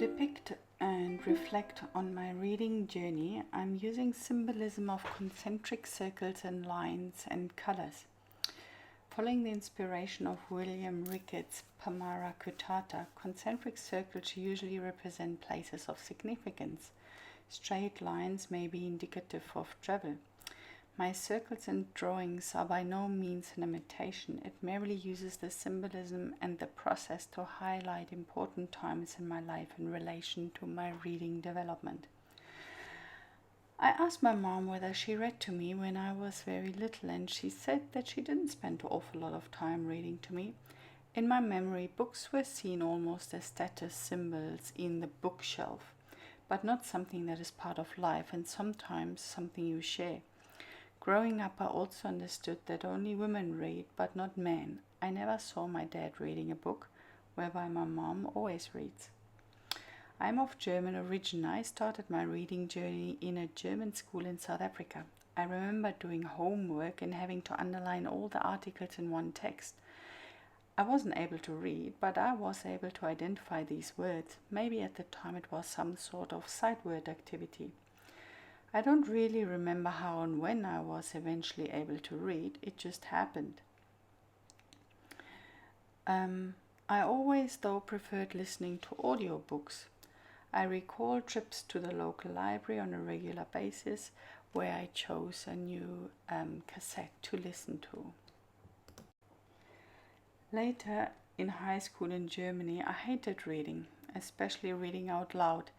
depict and reflect on my reading journey, I'm using symbolism of concentric circles and lines and colors. Following the inspiration of William Ricketts' Pamara Kutata, concentric circles usually represent places of significance. Straight lines may be indicative of travel. My circles and drawings are by no means an imitation. It merely uses the symbolism and the process to highlight important times in my life in relation to my reading development. I asked my mom whether she read to me when I was very little, and she said that she didn't spend an awful lot of time reading to me. In my memory, books were seen almost as status symbols in the bookshelf, but not something that is part of life and sometimes something you share. Growing up, I also understood that only women read, but not men. I never saw my dad reading a book, whereby my mom always reads. I'm of German origin. I started my reading journey in a German school in South Africa. I remember doing homework and having to underline all the articles in one text. I wasn't able to read, but I was able to identify these words. Maybe at the time it was some sort of sight word activity. I don't really remember how and when I was eventually able to read. It just happened. I always, though, preferred listening to audiobooks. I recall trips to the local library on a regular basis where I chose a new cassette to listen to. Later, in high school in Germany, I hated reading, especially reading out loud.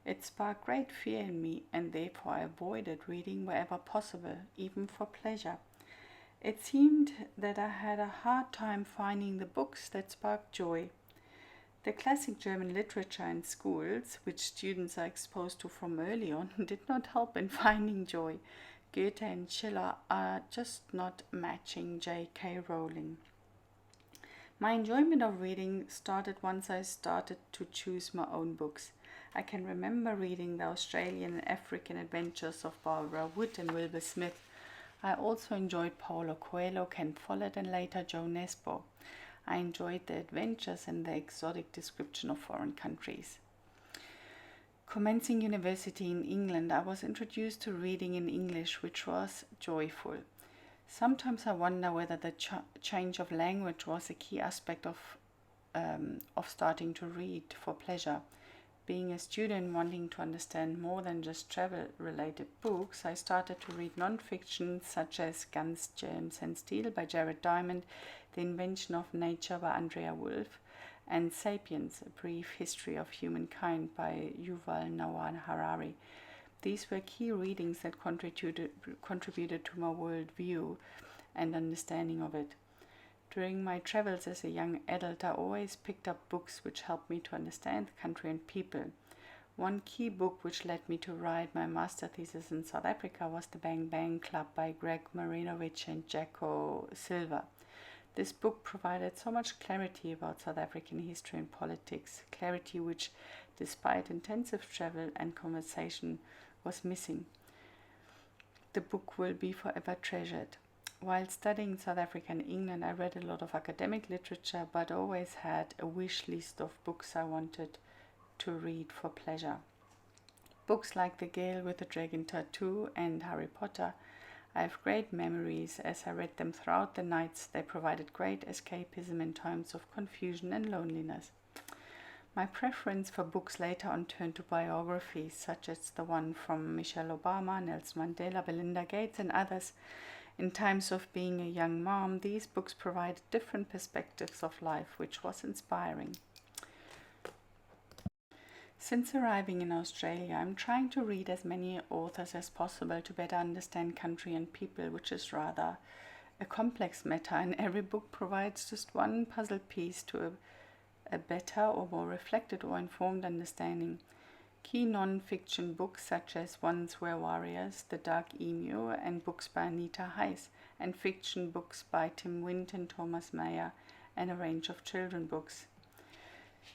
It sparked great fear in me, and therefore I avoided reading wherever possible, even for pleasure. It seemed that I had a hard time finding the books that sparked joy. The classic German literature in schools, which students are exposed to from early on, did not help in finding joy. Goethe and Schiller are just not matching J.K. Rowling. My enjoyment of reading started once I started to choose my own books. I can remember reading the Australian and African adventures of Barbara Wood and Wilbur Smith. I also enjoyed Paulo Coelho, Ken Follett, and later Joe Nesbo. I enjoyed the adventures and the exotic description of foreign countries. Commencing university in England, I was introduced to reading in English, which was joyful. Sometimes I wonder whether the change of language was a key aspect of starting to read for pleasure. Being a student wanting to understand more than just travel-related books, I started to read non-fiction such as Guns, Germs and Steel by Jared Diamond, The Invention of Nature by Andrea Wolff, and Sapiens, A Brief History of Humankind by Yuval Noah Harari. These were key readings that contributed to my worldview and understanding of it. During my travels as a young adult, I always picked up books which helped me to understand the country and people. One key book which led me to write my master thesis in South Africa was The Bang Bang Club by Greg Marinovich and Jacko Silva. This book provided so much clarity about South African history and politics, clarity which, despite intensive travel and conversation, was missing. The book will be forever treasured. While studying South Africa and England, I read a lot of academic literature, but always had a wish list of books I wanted to read for pleasure. Books like The Girl with the Dragon Tattoo and Harry Potter, I have great memories as I read them throughout the nights. They provided great escapism in times of confusion and loneliness. My preference for books later on turned to biographies, such as the one from Michelle Obama, Nelson Mandela, Belinda Gates, and others. In times of being a young mom, these books provided different perspectives of life, which was inspiring. Since arriving in Australia, I'm trying to read as many authors as possible to better understand country and people, which is rather a complex matter, and every book provides just one puzzle piece to a better or more reflected or informed understanding. Key non-fiction books such as Once Were Warriors, The Dark Emu, and books by Anita Heiss, and fiction books by Tim Wint and Thomas Mayer, and a range of children books.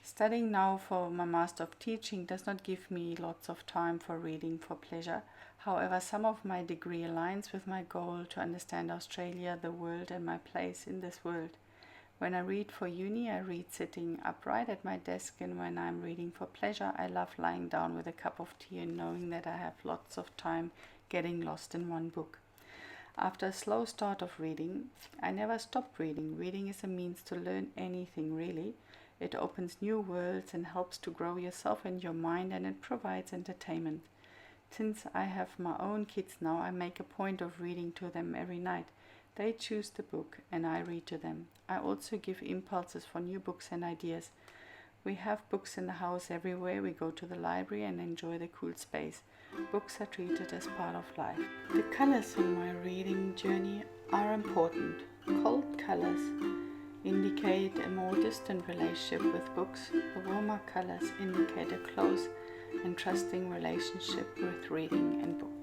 Studying now for my Master of Teaching does not give me lots of time for reading for pleasure. However, some of my degree aligns with my goal to understand Australia, the world, and my place in this world. When I read for uni, I read sitting upright at my desk, and when I'm reading for pleasure, I love lying down with a cup of tea and knowing that I have lots of time getting lost in one book. After a slow start of reading, I never stopped reading. Reading is a means to learn anything, really. It opens new worlds and helps to grow yourself and your mind, and it provides entertainment. Since I have my own kids now, I make a point of reading to them every night. They choose the book and I read to them. I also give impulses for new books and ideas. We have books in the house everywhere. We go to the library and enjoy the cool space. Books are treated as part of life. The colors on my reading journey are important. Cold colors indicate a more distant relationship with books. The warmer colors indicate a close and trusting relationship with reading and books.